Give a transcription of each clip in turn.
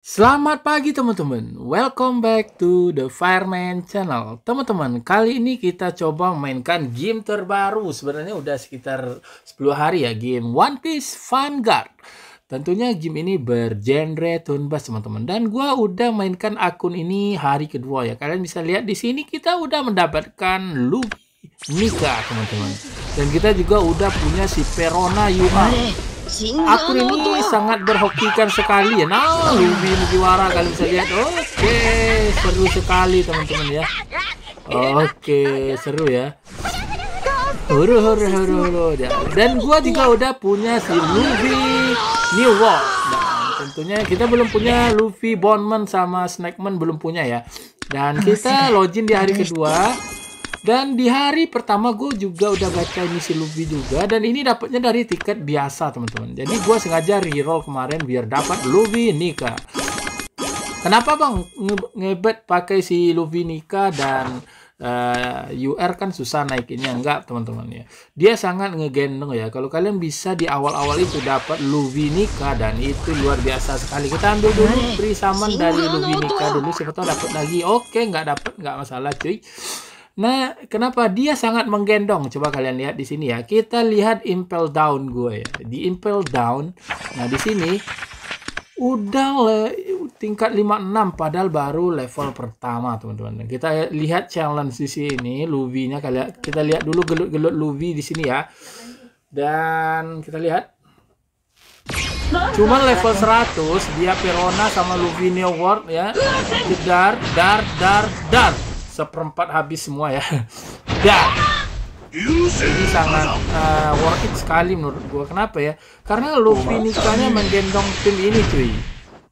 Selamat pagi teman-teman, welcome back to the Fireman Channel. Teman-teman, kali ini kita coba mainkan game terbaru. Sebenarnya udah sekitar 10 hari ya, game One Piece Vanguard. Tentunya game ini bergenre turn-based teman-teman. Dan gua udah mainkan akun ini hari kedua ya. Kalian bisa lihat di sini kita udah mendapatkan Luffy Nika teman-teman. Dan kita juga udah punya si Perona UR. Akun ini sangat berhokikan sekali ya. Nah, Luffy Mugiwara kalian bisa lihat. Oke, seru sekali teman-teman ya. Oke, seru ya. Huru. Dan gua juga udah punya si Luffy New World. Dan tentunya kita belum punya Luffy Bondman sama Snakeman belum punya ya. Dan kita login di hari kedua. Dan di hari pertama gue juga udah baca misi Luffy juga. Dan ini dapatnya dari tiket biasa teman-teman. Jadi gue sengaja reroll kemarin biar dapat Luffy Nika. Kenapa bang ngebet pakai si Luffy Nika dan UR kan susah naikinnya? Enggak teman-teman ya. Dia sangat ngegendong ya. Kalau kalian bisa di awal-awal itu dapat Luffy Nika dan itu luar biasa sekali. Kita ambil dulu free summon dari Luffy Nika dulu. Siapa tahu dapat lagi. Oke, nggak dapat nggak masalah cuy. Nah, kenapa dia sangat menggendong? Coba kalian lihat di sini ya. Kita lihat Impel Down gue ya. Di Impel Down. Nah, di sini udah tingkat 56 padahal baru level pertama, teman-teman. Kita lihat challenge di sini, Luffy-nya kita lihat dulu gelut-gelut Luffy di sini ya. Dan kita lihat cuman level 100 dia Perona sama Luffy New World ya. Dar. Seperempat habis semua ya. Dan ini sangat worth it sekali menurut gua. Kenapa ya? Karena Luffy Nikanya menggendong tim ini cuy.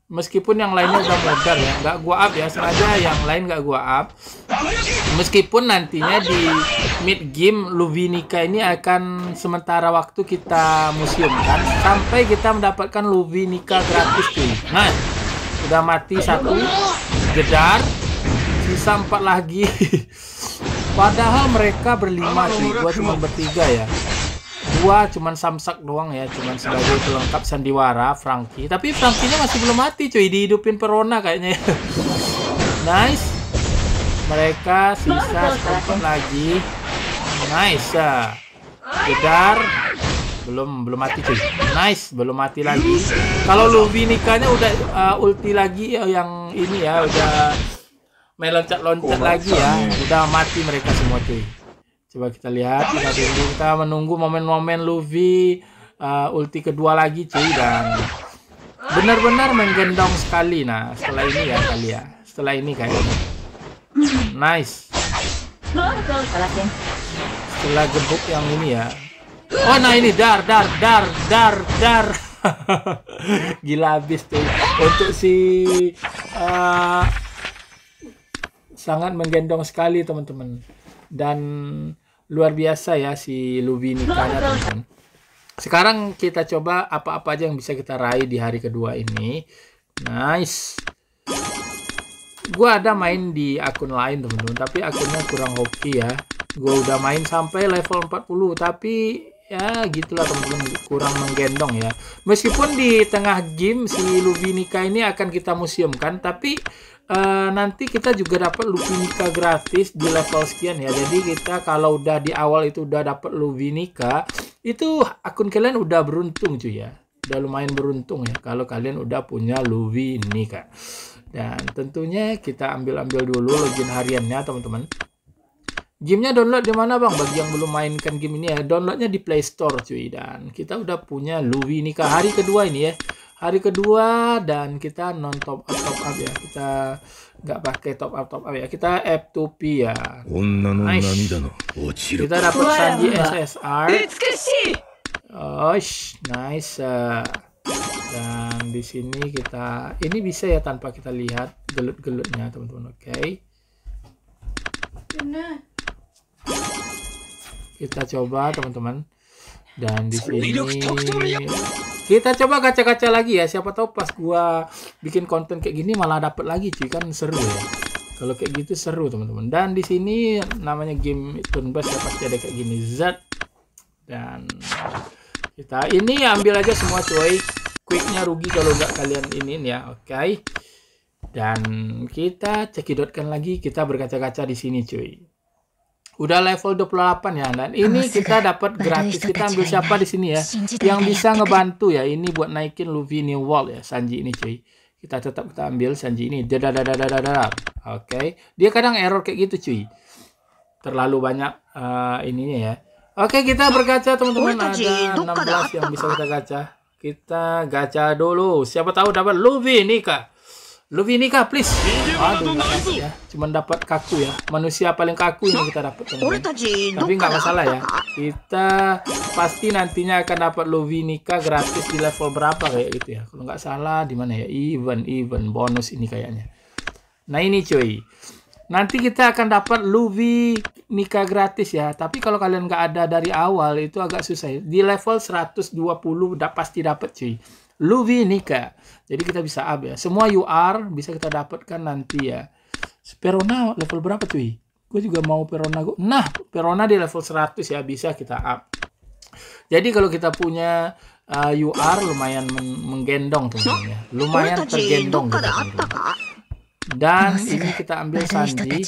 Meskipun yang lainnya udah modal ya, nggak gua up ya, sengaja yang lain nggak gua up. Meskipun nantinya di mid game Luffy Nika ini akan sementara waktu kita museumkan sampai kita mendapatkan Luffy Nika gratis cuy. Nah, udah mati satu, jedar. Sisa 4 lagi. Padahal mereka berlima sih. Gua cuma bertiga ya. Gua cuman samsak doang ya. Cuman sebagai pelengkap sandiwara Franky. Tapi Franky-nya masih belum mati cuy. Dihidupin Perona kayaknya. Nice. Mereka sisa 4 lagi. Nice. Jedar. Belum mati cuy. Nice. Belum mati lagi. Kalau Luffy Nikanya udah ulti lagi yang ini ya. Udah main loncat-loncat lagi ya. Udah mati mereka semua cuy. Coba kita lihat. Kita menunggu momen-momen Luffy ulti kedua lagi cuy. Dan benar-benar menggendong sekali. Nah setelah ini ya kali ya. Setelah ini kayaknya. Nice. Setelah gebuk yang ini ya. Oh nah ini dar. Gila habis tuh. Untuk si sangat menggendong sekali teman-teman. Dan luar biasa ya si Luffy Nikanya teman-teman. Sekarang kita coba apa-apa aja yang bisa kita raih di hari kedua ini. Nice. Gua ada main di akun lain teman-teman, tapi akunnya kurang hoki ya. Gua udah main sampai level 40 tapi ya gitulah teman-teman, kurang menggendong ya. Meskipun di tengah game si Luffy Nika ini akan kita museumkan, tapi nanti kita juga dapat Luffy Nika gratis di level sekian ya. Jadi kita kalau udah di awal itu udah dapat Luffy Nika, itu akun kalian udah beruntung cuy ya. Udah lumayan beruntung ya kalau kalian udah punya Luffy Nika. Dan tentunya kita ambil dulu login hariannya teman-teman. Gamenya download di mana bang? Bagi yang belum mainkan game ini ya, downloadnya di Play Store cuy. Dan kita udah punya Luffy Nika hari kedua ini ya. Hari kedua dan kita non top up ya. Kita nggak pakai top up ya. Kita F2P ya. Nice. Kita dapat Sanji SSR. Oh, nice. Dan di sini kita ini bisa ya tanpa kita lihat gelut-gelutnya teman-teman. Oke. Kita coba teman-teman. Dan di sini kita coba gacha-gacha lagi ya. Siapa tahu pas gua bikin konten kayak gini malah dapet lagi cuy, kan seru ya. Kalau kayak gitu seru teman-teman. Dan di sini namanya game turn based ya, pasti ada kayak gini Z. Dan kita ini ambil aja semua cuy. quicknya rugi kalau nggak kalian iniin ya. Oke. Dan kita cekidotkan lagi, kita berkaca-kaca di sini cuy. Udah level 28 ya. Dan ini kita dapat gratis. Kita ambil siapa di sini ya? Yang bisa ngebantu ya. Ini buat naikin Luffy New World ya, Sanji ini cuy. Kita ambil Sanji ini. Oke. Dia kadang error kayak gitu cuy. Terlalu banyak ininya ya. Oke, kita bergacha teman-teman. Ada 16 yang bisa kita gacha. Kita gacha dulu. Siapa tahu dapat Luffy Nika. Luffy Nika, please. Aduh, ya. Cuman dapat kaku ya. Manusia paling kaku yang kita dapat, teman-teman. Tapi nggak masalah ya. Kita pasti nantinya akan dapat Luffy Nika gratis di level berapa kayak gitu ya. Kalau nggak salah di mana ya? Event bonus ini kayaknya. Nah ini cuy. Nanti kita akan dapat Luffy Nika gratis ya. Tapi kalau kalian nggak ada dari awal itu agak susah. Di level 120 pasti dapat cuy. Luffy Nika. Jadi kita bisa up ya. Semua UR bisa kita dapatkan nanti ya. Perona level berapa cuy? Gue juga mau Perona. Nah, Perona di level 100 ya, bisa kita up. Jadi kalau kita punya UR lumayan menggendong teman-teman ya. Lumayan tergendong kita, teman-teman. Dan ini kita ambil Sanji.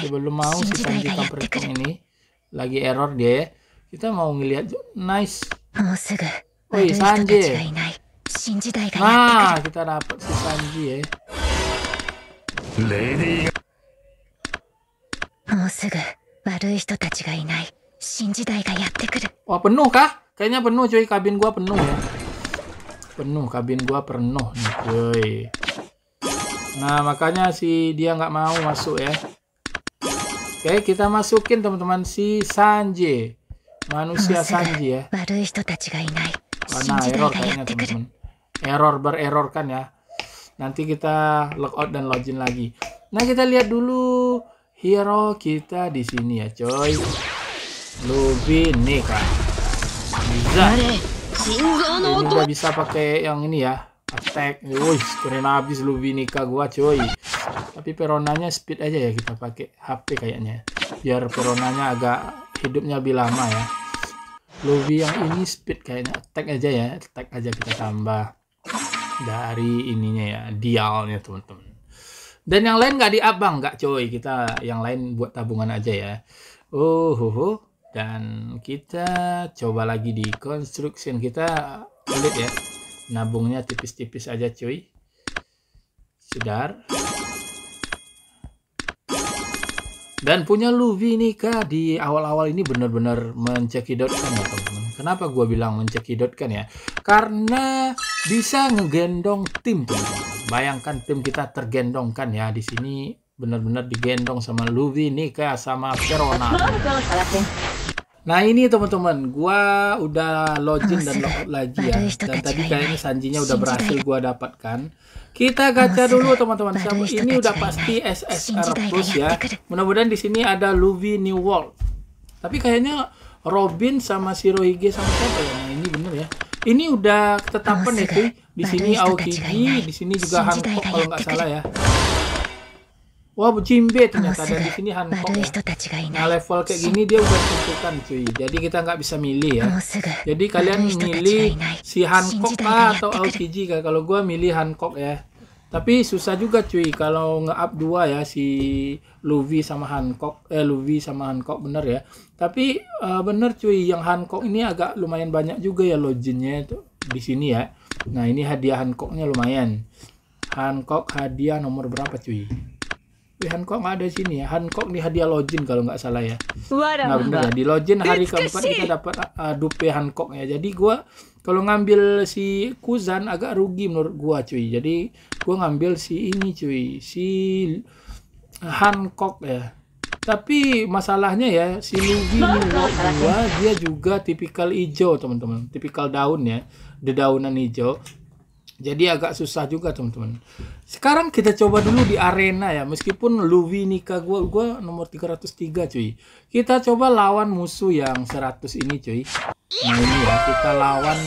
Sebelum mau si Sanji Kampertong ini lagi error dia ya. Kita mau ngelihat nice. Woi Sanji. Nah, kita dapat si Sanji ya. Wah, penuh kah? Kayaknya penuh cuy, kabin gua penuh ya. Kabin gua penuh nih cuy. Nah, makanya si dia nggak mau masuk ya. Oke, kita masukin teman-teman si Sanji. Manusia Sanji ya. Nah, error kayaknya teman-teman. Bererror kan ya. Nanti kita logout dan login lagi. Nah, kita lihat dulu hero kita di sini ya, coy. Luffy Nika. Bisa. Ini udah bisa pakai yang ini ya. Attack. Wih, keren habis Luffy Nika gua, coy. Tapi peronanya speed aja ya, kita pakai HP kayaknya. Biar peronanya agak hidupnya lebih lama ya. Luffy yang ini speed kayaknya, attack aja ya. Attack aja kita tambah dari ininya ya, dialnya teman-teman. Dan yang lain nggak di-up bang, nggak coy. Kita yang lain buat tabungan aja ya. Dan kita coba lagi di construction. Kita lihat ya, nabungnya tipis-tipis aja cuy. Sudah. Dan punya Luffy Nika di awal-awal ini benar-benar mencekidotkan ya teman-teman. Kenapa gue bilang mencekidotkan ya? Karena bisa ngegendong tim teman-teman. Bayangkan tim kita tergendongkan ya. Di sini benar-benar digendong sama Luffy Nika sama Perona. Nah ini teman-teman, gua udah login dan logout lagi ya. Dan tadi kayaknya Sanjinya udah berhasil gua dapatkan. Kita gacha dulu teman-teman. Ini udah pasti SSR Plus ya. Mudah-mudahan di sini ada Luffy New World. Tapi kayaknya Robin sama Shirohige sama siapa ya? Nah ini bener ya. Ini udah ketetapan ya cuy. Di sini Aokiji, di sini juga Hancock kalau nggak salah ya. Wah, Jimbe ternyata ada di sini Hancock ya. Nah, level kayak gini dia udah tentukan cuy. Jadi kita nggak bisa milih ya. Jadi kalian milih si Hancock kah atau Aokiji kah? Kalau gua milih Hancock ya. Tapi susah juga cuy kalau nge-up dua ya si Luffy sama Hancock. Luffy sama Hancock bener ya. Tapi bener cuy, yang Hancock ini agak lumayan banyak juga ya loginnya itu di sini ya. Nah, ini hadiah Hancocknya lumayan. Hancock hadiah nomor berapa cuy? Hancock nggak ada di sini ya. Hancock di hadiah login kalau nggak salah ya. Nah bener ya, di login hari keempat kita dapat dupe Hancock ya. Jadi gua kalau ngambil si Kuzan agak rugi menurut gua cuy. Jadi gua ngambil si ini cuy, si Hancock ya. Tapi masalahnya ya si Luffy gua dia juga tipikal hijau teman-teman, tipikal daun ya, dedaunan hijau. Jadi agak susah juga teman-teman. Sekarang kita coba dulu di arena ya. Meskipun Luffy Nika gua nomor 303 cuy. Kita coba lawan musuh yang 100 ini cuy. Nah ini ya, kita lawan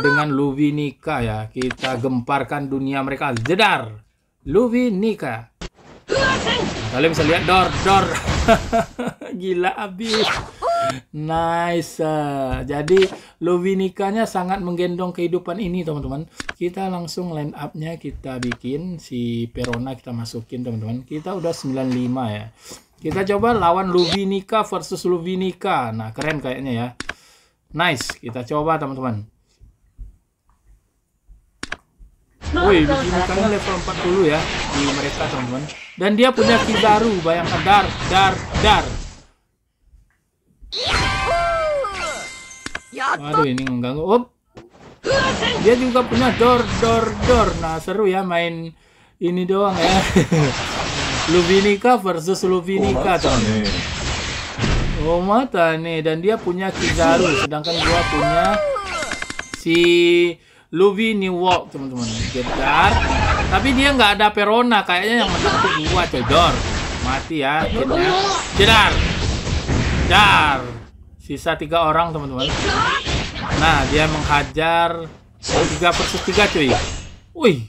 dengan Luffy Nika ya. Kita gemparkan dunia mereka. Jedar. Luffy Nika. Nah, kalian bisa lihat dor. Gila abis. Nice. Jadi Luvinikanya sangat menggendong kehidupan ini, teman-teman. Kita langsung line up-nya kita bikin. Si Perona kita masukin, teman-teman. Kita udah 95 ya. Kita coba lawan Luvinika versus Luvinika. Nah, keren kayaknya ya. Nice. Kita coba, teman-teman. Woi, Luvinikanya level 40 ya di mereka, teman-teman. Dan dia punya Kizaru. Bayangkan, dar. Aduh, ini mengganggu. Dia juga punya dor. Nah, seru ya main ini doang ya. Luvinika versus Luvinika, teman. Oh, mata nih. Dan dia punya Kizaru, sedangkan gua punya si Luviniwalk, teman-teman. Jedar. Tapi dia nggak ada Perona, kayaknya yang menang tuh gua, Cedor. Mati ya, Jedar. Dar. Sisa 3 orang, teman-teman. Nah, dia menghajar 3 versus 3, cuy. Wih.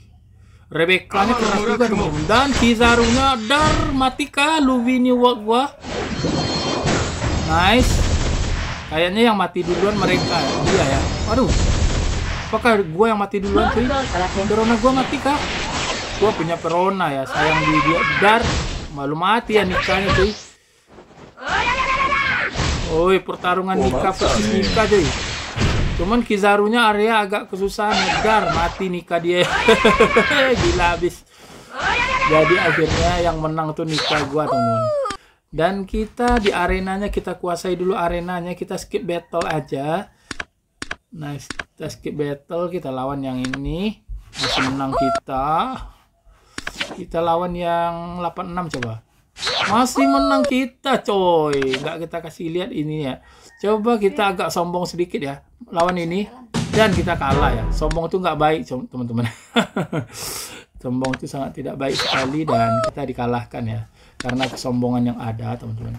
Rebekanya keras juga, teman-teman. Dan Kizarunya dar. Mati kah Luviniwalk gua? Nice. Kayaknya yang mati duluan mereka. Dia ya. Aduh. Apakah gua yang mati duluan, cuy? Perona gua mati kah? Gua punya Perona ya. Sayang di dia. Dar. Malu mati ya Nikanya, cuy. Oi, pertarungan Nika versus Nika, cuy. Cuman Kizarunya area agak kesusahan. Dar, mati Nika dia. Gila habis. Jadi akhirnya yang menang tuh Nika gua, teman-teman. Dan kita di arenanya, kita kuasai dulu arenanya. Kita skip battle aja. Nice, kita skip battle. Kita lawan yang ini. Masih menang kita. Kita lawan yang 86 coba. Masih menang kita, coy. Nggak kita kasih lihat ini ya. Coba kita agak sombong sedikit ya. Lawan ini. Dan kita kalah ya. Sombong itu nggak baik, teman-teman. Sombong itu sangat tidak baik sekali. Dan kita dikalahkan ya. Karena kesombongan yang ada, teman-teman.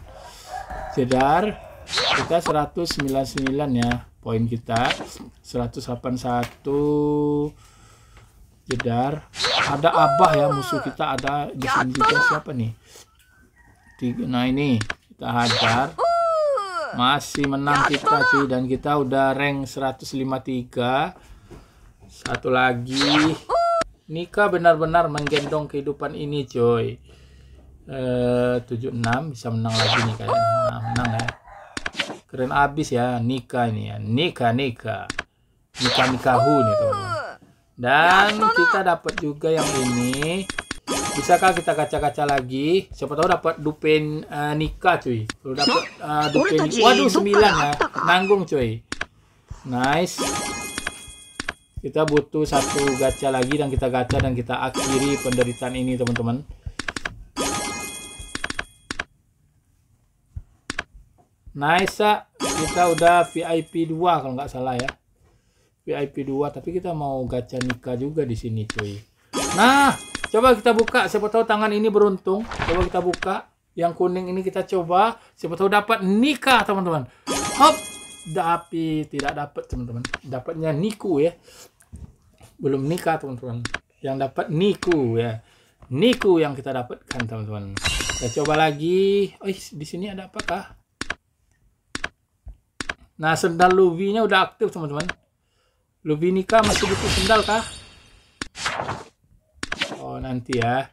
Jedar. Kita 199 ya. Poin kita. 181. Jedar. Ada Abah ya. Musuh kita ada di sini juga. Siapa nih? Nah, ini kita hajar. Masih menang kita, cuy. Dan kita udah rank 153. Satu lagi. Nika benar-benar menggendong kehidupan ini, cuy. 76 bisa menang lagi nih kayaknya. Nah, menang ya. Keren abis ya Nika ini ya. Nikahu nih, teman-teman. Dan kita dapat juga yang ini. Bisakah kita kaca-kaca lagi? Siapa tahu dapat dupen Nika, cuy. Kalau dapat dupen, waduh 9 ya. Nanggung, cuy. Nice. Kita butuh 1 gacha lagi dan kita gacha dan kita akhiri penderitaan ini, teman-teman. Nice, kita udah VIP 2 kalau nggak salah ya. VIP 2, tapi kita mau gacha Nika juga di sini, cuy. Nah, coba kita buka, siapa tahu tangan ini beruntung. Coba kita buka. Yang kuning ini kita coba. Siapa tahu dapat Nika, teman-teman. Hop. Tapi tidak dapat, teman-teman. Dapatnya Niku ya. Belum Nika, teman-teman. Yang dapat Niku ya. Niku yang kita dapatkan, teman-teman. Kita coba lagi. Oh, di sini ada apakah? Nah, sendal Luvinya udah aktif, teman-teman. Luvinika masih butuh sendal kah? Oh, nanti ya.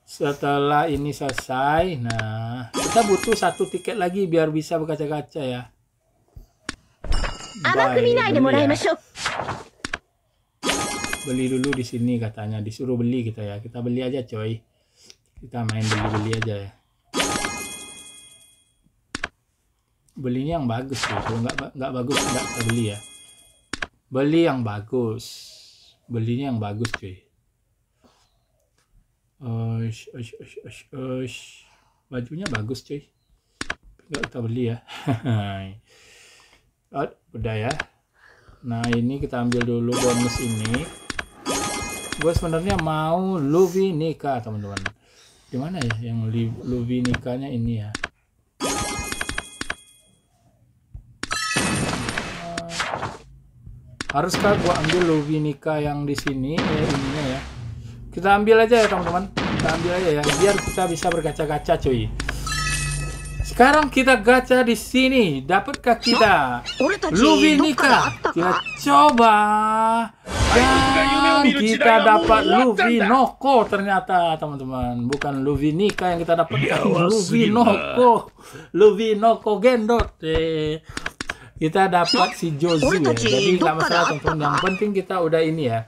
Setelah ini selesai. Nah, kita butuh 1 tiket lagi biar bisa berkaca-kaca ya. Beli dulu di sini katanya. Disuruh beli kita ya. Kita beli aja, coy. Kita main beli-beli aja ya. Belinya yang bagus tuh. Kalau nggak bagus nggak kita beli ya. Beli yang bagus. Belinya yang bagus, cuy. Bajunya bagus, cuy. Nggak kita beli ya. Udah ya. Nah, ini kita ambil dulu bonus ini. Gue sebenarnya mau Luvinika, teman-teman. Di mana ya yang Luvinikanya ini ya? Haruskah gua ambil Luvinika yang di sini ininya ya? Kita ambil aja ya, teman-teman. Kita ambil aja ya biar kita bisa berkaca-kaca, cuy. Sekarang kita gacha di sini. Dapatkah kita Luffy Nika? Kita coba. Dan kita dapat Luffy Noko ternyata, teman-teman. Bukan Luffy Nika yang kita dapatkan. Luffy Noko. Luffy Noko Gendot. Kita dapat si Jozu ya. Jadi nggak masalah, teman-teman. Yang penting kita udah ini ya.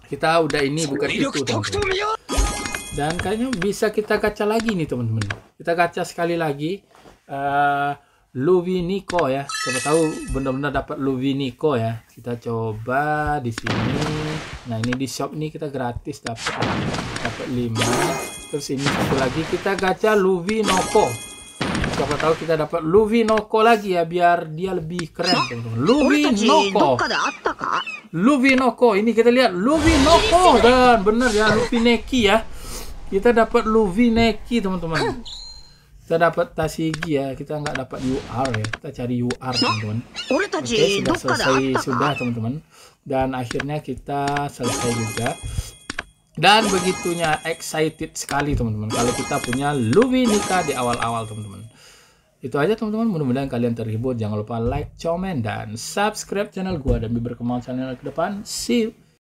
Kita udah ini, bukan itu, teman-teman. Dan kayaknya bisa kita gacha lagi nih, teman-teman. Kita gacha sekali lagi Luffy Nico ya. Coba tahu benar-benar dapat Luffy Nico ya. Kita coba di sini. Nah, ini di shop nih kita gratis dapat 5. Terus ini satu lagi kita gacha Luffy Noko. Siapa tahu kita dapat Luffy Noko lagi ya, biar dia lebih keren, teman-teman. Luffy Noko. Luffy Noko. Ini kita lihat Luffy Noko, dan bener ya, Luffy Neki ya. Kita dapat Luffy Neki, teman-teman. Kita dapat Tashigi ya. Kita nggak dapat UR ya. Kita cari UR, teman-teman. Oke, sudah selesai sudah, teman-teman. Dan akhirnya kita selesai juga. Dan begitunya excited sekali, teman-teman, kalau kita punya Luffy Nika di awal-awal, teman-teman. Itu aja, teman-teman. Mudah-mudahan kalian terhibur. Jangan lupa like, comment, dan subscribe channel gua demi berkembang channel ke depan. See you.